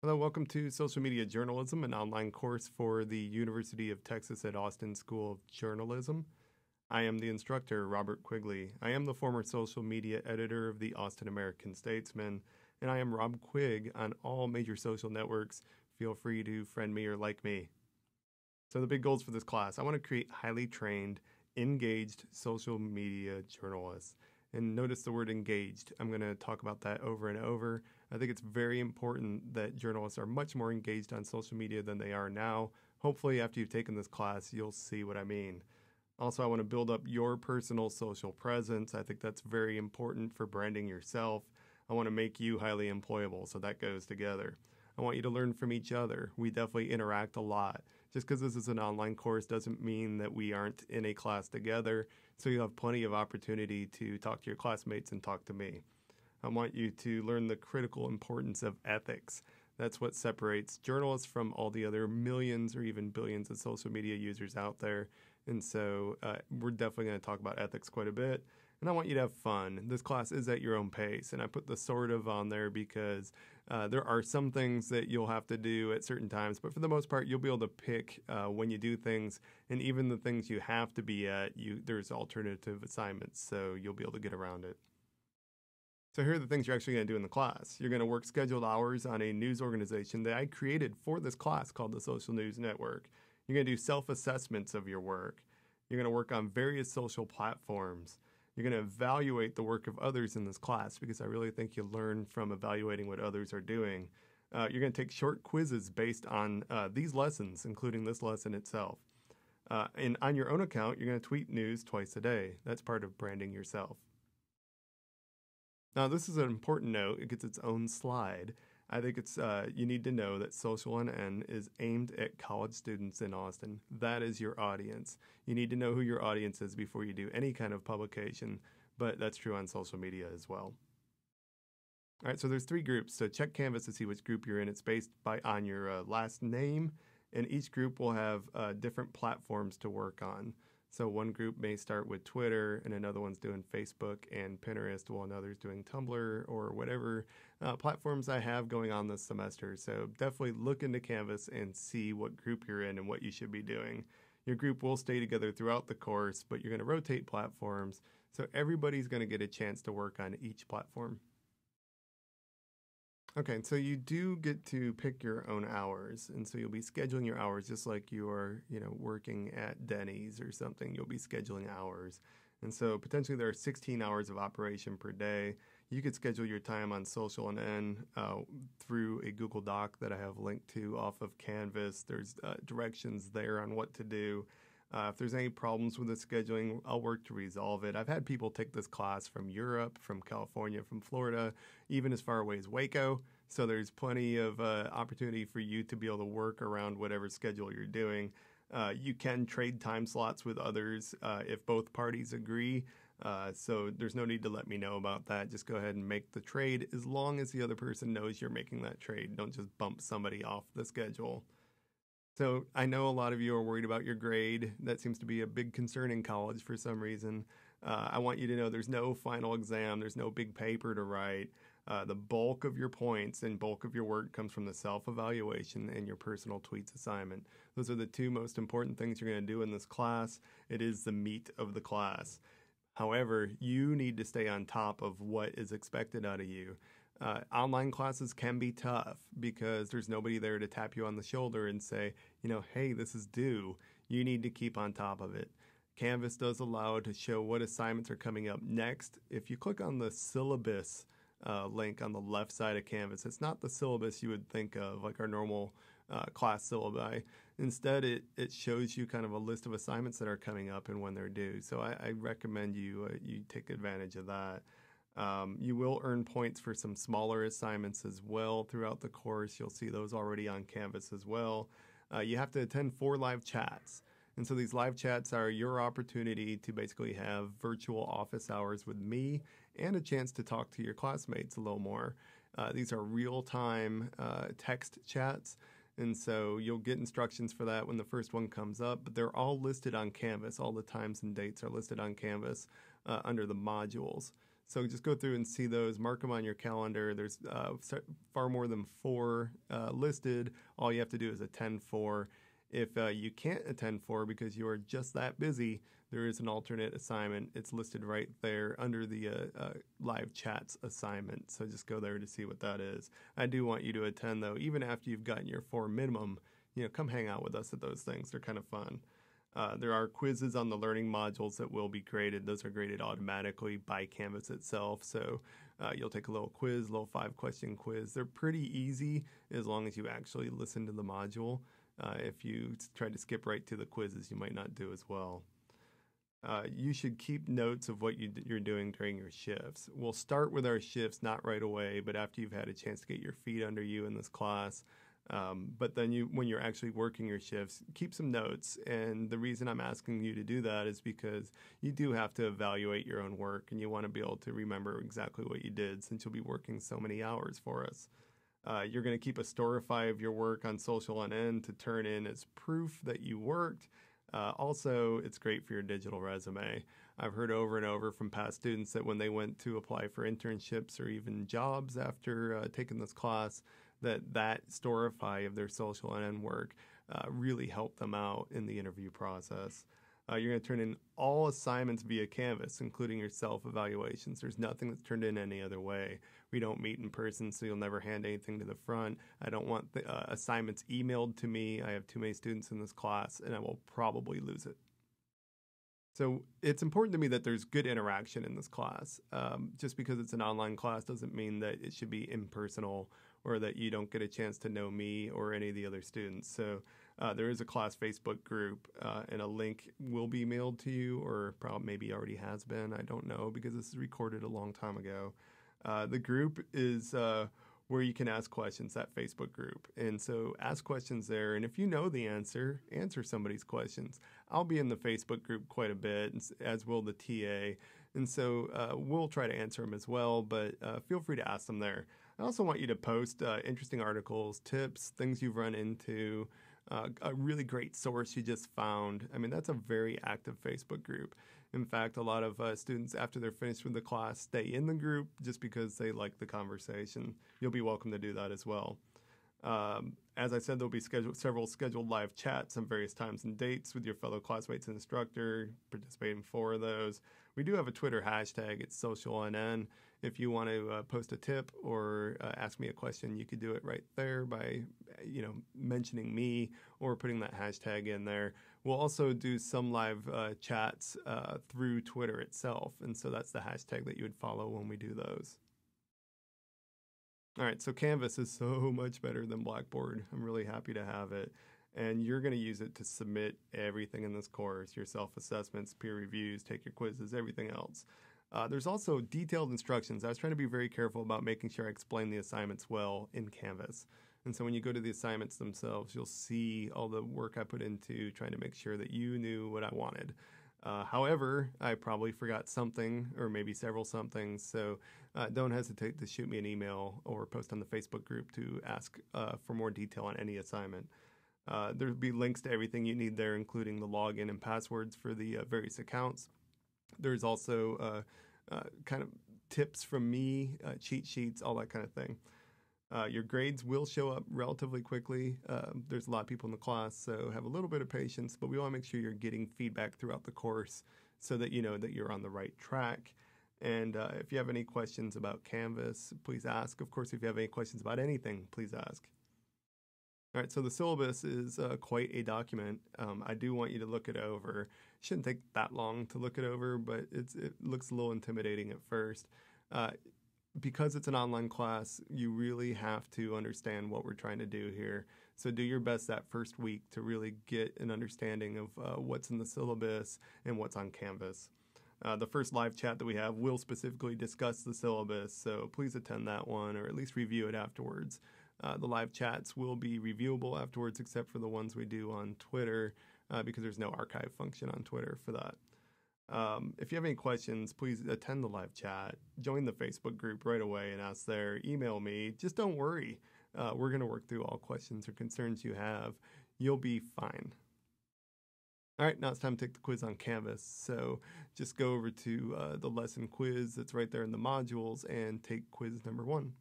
Hello, welcome to Social Media Journalism, an online course for the University of Texas at Austin School of Journalism. I am the instructor, Robert Quigley. I am the former social media editor of the Austin American-Statesman, and I am Rob Quigg on all major social networks. Feel free to friend me or like me. So the big goals for this class, I want to create highly trained, engaged social media journalists. And notice the word engaged. I'm going to talk about that over and over. I think it's very important that journalists are much more engaged on social media than they are now. Hopefully, after you've taken this class, you'll see what I mean. Also, I want to build up your personal social presence. I think that's very important for branding yourself. I want to make you highly employable, so that goes together. I want you to learn from each other. We definitely interact a lot. Just because this is an online course doesn't mean that we aren't in a class together, so you have plenty of opportunity to talk to your classmates and talk to me. I want you to learn the critical importance of ethics. That's what separates journalists from all the other millions or even billions of social media users out there. And so we're definitely going to talk about ethics quite a bit. And I want you to have fun. This class is at your own pace. And I put the sort of on there because there are some things that you'll have to do at certain times. But for the most part, you'll be able to pick when you do things. And even the things you have to be at, there's alternative assignments. So you'll be able to get around it. So here are the things you're actually going to do in the class. You're going to work scheduled hours on a news organization that I created for this class called the Social News Network. You're going to do self-assessments of your work. You're going to work on various social platforms. You're going to evaluate the work of others in this class because I really think you'll learn from evaluating what others are doing. You're going to take short quizzes based on these lessons, including this lesson itself. And on your own account, you're going to tweet news twice a day. That's part of branding yourself. Now, this is an important note. It gets its own slide. I think it's you need to know that Social NN is aimed at college students in Austin. That is your audience. You need to know who your audience is before you do any kind of publication, but that's true on social media as well. All right, so there's 3 groups. So check Canvas to see which group you're in. It's based on your last name, and each group will have different platforms to work on. So one group may start with Twitter, and another one's doing Facebook and Pinterest, while another's doing Tumblr or whatever platforms I have going on this semester. So definitely look into Canvas and see what group you're in and what you should be doing. Your group will stay together throughout the course, but you're going to rotate platforms, so everybody's going to get a chance to work on each platform. Okay, so you do get to pick your own hours, and so you'll be scheduling your hours just like you are, working at Denny's or something. You'll be scheduling hours. And so potentially there are 16 hours of operation per day. You could schedule your time on Social NN through a Google Doc that I have linked to off of Canvas. There's directions there on what to do. If there's any problems with the scheduling, I'll work to resolve it. I've had people take this class from Europe, from California, from Florida, even as far away as Waco. So there's plenty of opportunity for you to be able to work around whatever schedule you're doing. You can trade time slots with others if both parties agree. So there's no need to let me know about that. Just go ahead and make the trade as long as the other person knows you're making that trade. Don't just bump somebody off the schedule. So I know a lot of you are worried about your grade. That seems to be a big concern in college for some reason. I want you to know there's no final exam. There's no big paper to write. The bulk of your points and bulk of your work comes from the self-evaluation and your personal tweets assignment. Those are the 2 most important things you're going to do in this class. It is the meat of the class. However, you need to stay on top of what is expected out of you. Online classes can be tough because there's nobody there to tap you on the shoulder and say, hey, this is due. You need to keep on top of it. Canvas does allow to show what assignments are coming up next. If you click on the syllabus link on the left side of Canvas, it's not the syllabus you would think of, like our normal class syllabi. Instead, it shows you kind of a list of assignments that are coming up and when they're due. So I recommend you take advantage of that. You will earn points for some smaller assignments as well throughout the course. You'll see those already on Canvas as well. You have to attend 4 live chats. And so these live chats are your opportunity to basically have virtual office hours with me and a chance to talk to your classmates a little more. These are real-time text chats. And so you'll get instructions for that when the first one comes up, but they're all listed on Canvas. All the times and dates are listed on Canvas under the modules. So just go through and see those, mark them on your calendar. There's far more than 4 listed. All you have to do is attend 4. If you can't attend 4 because you are just that busy, there is an alternate assignment. It's listed right there under the live chats assignment. So just go there to see what that is. I do want you to attend, though, even after you've gotten your 4 minimum. Come hang out with us at those things. They're kind of fun. There are quizzes on the learning modules that will be graded. Those are graded automatically by Canvas itself. So you'll take a little quiz, little 5-question quiz. They're pretty easy as long as you actually listen to the module. If you try to skip right to the quizzes, you might not do as well. You should keep notes of what you're doing during your shifts. We'll start with our shifts not right away, but after you've had a chance to get your feet under you in this class. But then when you're actually working your shifts, keep some notes. And the reason I'm asking you to do that is because you do have to evaluate your own work, and you want to be able to remember exactly what you did since you'll be working so many hours for us. You're going to keep a storify of your work on Social.NN to turn in as proof that you worked. Also, it's great for your digital resume. I've heard over and over from past students that when they went to apply for internships or even jobs after taking this class, that storify of their Social.NN work really helped them out in the interview process. You're going to turn in all assignments via Canvas, including your self-evaluations. There's nothing that's turned in any other way. We don't meet in person, so you'll never hand anything to the front. I don't want the assignments emailed to me. I have too many students in this class, and I will probably lose it. So it's important to me that there's good interaction in this class. Just because it's an online class doesn't mean that it should be impersonal or that you don't get a chance to know me or any of the other students. So there is a class Facebook group, and a link will be mailed to you, or probably maybe already has been. I don't know, because this is recorded a long time ago. The group is where you can ask questions, that Facebook group. And so ask questions there. And if you know the answer somebody's questions. I'll be in the Facebook group quite a bit, as will the TA. And so we'll try to answer them as well, but feel free to ask them there. I also want you to post interesting articles, tips, things you've run into, a really great source you just found. I mean, that's a very active Facebook group. In fact, a lot of students, after they're finished with the class, stay in the group just because they like the conversation. You'll be welcome to do that as well. As I said, there'll be several scheduled live chats on various times and dates with your fellow classmates and instructor. Participate in 4 of those. We do have a Twitter hashtag. It's SocialNN. If you want to post a tip or ask me a question, you could do it right there by mentioning me or putting that hashtag in there. We'll also do some live chats through Twitter itself, and so that's the hashtag that you would follow when we do those. All right, so Canvas is so much better than Blackboard. I'm really happy to have it. And you're going to use it to submit everything in this course, your self-assessments, peer reviews, take your quizzes, everything else. There's also detailed instructions. I was trying to be very careful about making sure I explain the assignments well in Canvas. And so when you go to the assignments themselves, you'll see all the work I put into trying to make sure that you knew what I wanted. However, I probably forgot something or maybe several somethings, so don't hesitate to shoot me an email or post on the Facebook group to ask for more detail on any assignment. There'll be links to everything you need there, including the login and passwords for the various accounts. There's also kind of tips from me, cheat sheets, all that kind of thing. Your grades will show up relatively quickly. There's a lot of people in the class, so have a little bit of patience, but we want to make sure you're getting feedback throughout the course so that you know that you're on the right track. And if you have any questions about Canvas, please ask. Of course, if you have any questions about anything, please ask. All right, so the syllabus is quite a document. I do want you to look it over. It shouldn't take that long to look it over, but it looks a little intimidating at first. Because it's an online class, you really have to understand what we're trying to do here. So do your best that first week to really get an understanding of what's in the syllabus and what's on Canvas. The first live chat that we have will specifically discuss the syllabus, so please attend that one or at least review it afterwards. The live chats will be reviewable afterwards, except for the ones we do on Twitter, because there's no archive function on Twitter for that. If you have any questions, please attend the live chat, join the Facebook group right away and ask there, email me. Just don't worry. We're going to work through all questions or concerns you have. You'll be fine. All right, now it's time to take the quiz on Canvas. So just go over to the lesson quiz that's right there in the modules and take quiz number 1.